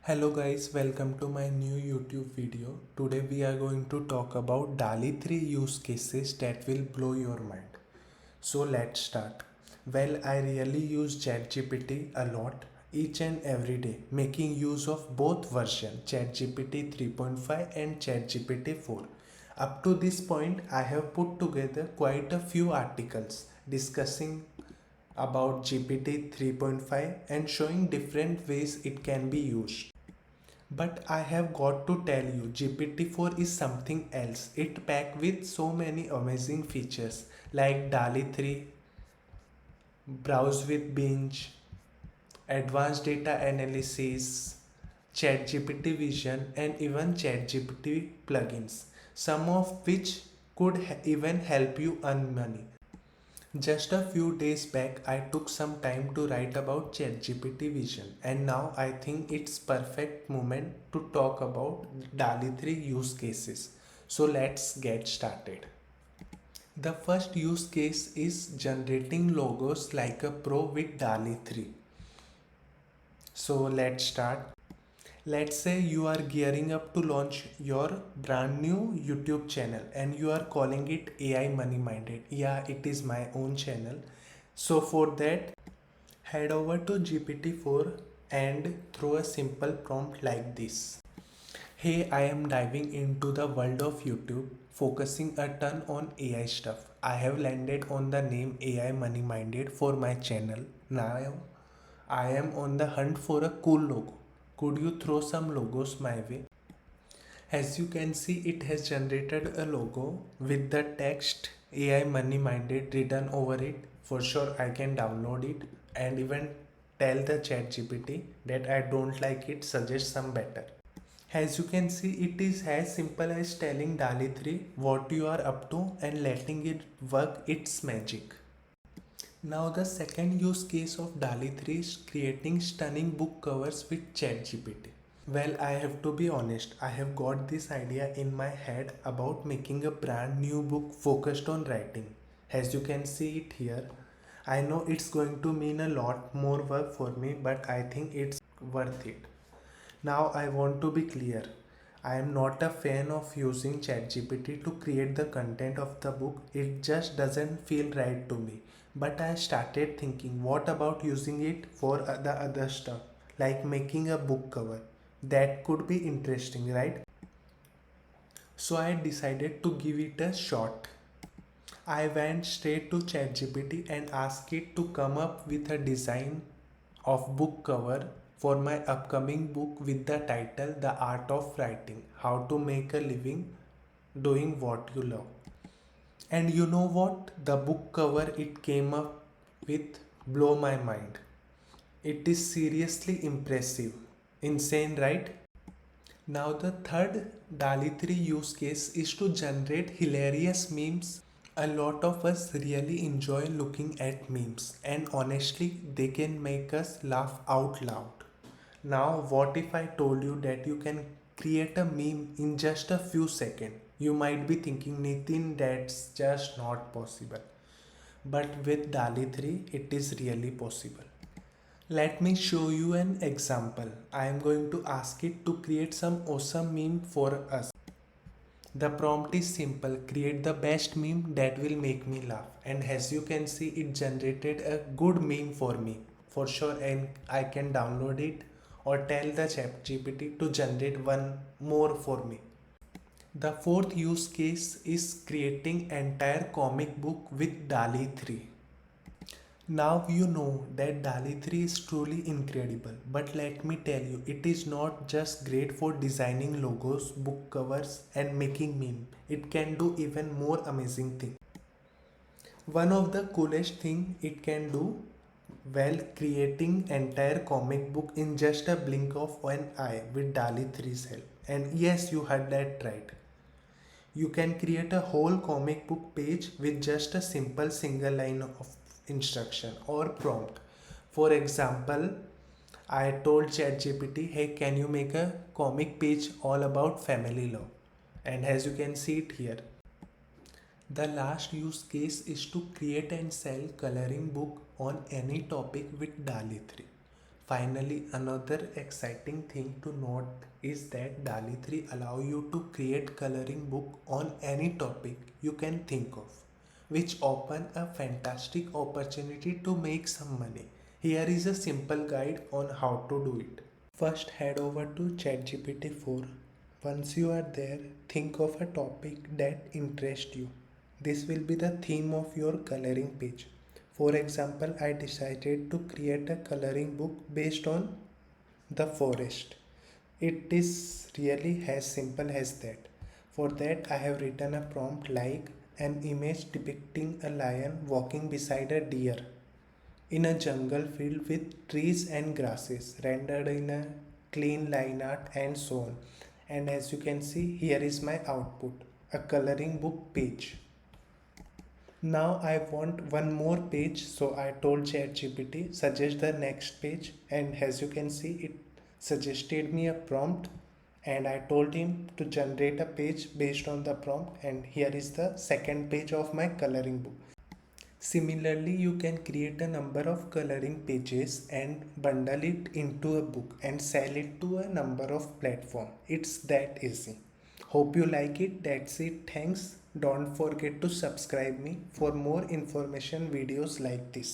Hello guys, welcome to my new YouTube video. Today we are going to talk about DALI 3 use cases that will blow your mind. So let's start. Well, I really use ChatGPT a lot each and every day, making use of both versions ChatGPT 3.5 and ChatGPT 4. Up to this point, I have put together quite a few articles discussing about GPT 3.5 and showing different ways it can be used. But I have got to tell you, GPT-4 is something else. It packed with so many amazing features like DALI 3, Browse with Bing, advanced data analysis, ChatGPT Vision, and even ChatGPT plugins, some of which could even help you earn money. Just a few days back, I took some time to write about ChatGPT Vision, and now I think it's perfect moment to talk about DALI 3 use cases. So let's get started. The first use case is generating logos like a pro with DALI 3. So let's start. Let's say you are gearing up to launch your brand new YouTube channel and you are calling it AI Money Minded. Yeah, it is my own channel. So for that, head over to GPT-4 and throw a simple prompt like this. Hey, I am diving into the world of YouTube, focusing a ton on AI stuff. I have landed on the name AI Money Minded for my channel. Now I am on the hunt for a cool logo. Could you throw some logos my way? As you can see, it has generated a logo with the text AI Money Minded written over it. For sure, I can download it and even tell the ChatGPT that I don't like it, suggest some better. As you can see, it is as simple as telling DALI 3 what you are up to and letting it work its magic. Now the second use case of DALI 3 is creating stunning book covers with ChatGPT. Well, I have to be honest, I have got this idea in my head about making a brand new book focused on writing. As you can see it here, I know it's going to mean a lot more work for me, but I think it's worth it. Now I want to be clear. I am not a fan of using ChatGPT to create the content of the book. It just doesn't feel right to me. But I started thinking, what about using it for the other stuff, like making a book cover? That could be interesting, right? So I decided to give it a shot. I went straight to ChatGPT and asked it to come up with a design of book cover for my upcoming book with the title The Art of Writing: How to Make a Living Doing What You Love. And you know what? The book cover it came up with blow my mind. It is seriously impressive. Insane, right? Now the third DALI 3 use case is to generate hilarious memes. A lot of us really enjoy looking at memes and honestly they can make us laugh out loud. Now what if I told you that you can create a meme in just a few seconds? You might be thinking, Nitin, that's just not possible. But with DALI 3 it is really possible. Let me show you an example. I am going to ask it to create some awesome meme for us. The prompt is simple: create the best meme that will make me laugh. And as you can see, it generated a good meme for me. For sure, and I can download it or tell the ChatGPT to generate one more for me. The fourth use case is creating entire comic book with DALI 3. Now you know that DALI 3 is truly incredible, but let me tell you, it is not just great for designing logos, book covers, and making memes. It can do even more amazing things. One of the coolest thing it can do, well, creating entire comic book in just a blink of an eye with DALI 3's help. And yes, you heard that right. You can create a whole comic book page with just a simple single line of instruction or prompt. For example, I told ChatGPT, hey, can you make a comic page all about family love? And as you can see it here, the last use case is to create and sell coloring book on any topic with DALI 3. Finally, another exciting thing to note is that DALI 3 allow you to create coloring book on any topic you can think of, which open a fantastic opportunity to make some money. Here is a simple guide on how to do it. First, head over to ChatGPT 4. Once you are there, think of a topic that interests you. This will be the theme of your coloring page. For example, I decided to create a coloring book based on the forest. It is really as simple as that. For that, I have written a prompt like an image depicting a lion walking beside a deer in a jungle filled with trees and grasses, rendered in a clean line art and so on. And as you can see, here is my output, a coloring book page. Now I want one more page, so I told ChatGPT suggest the next page, and as you can see, it suggested me a prompt, and I told him to generate a page based on the prompt, and here is the second page of my coloring book. Similarly, you can create a number of coloring pages and bundle it into a book and sell it to a number of platforms. It's that easy. Hope you like it. That's it. Thanks. Don't forget to subscribe me for more information videos like this.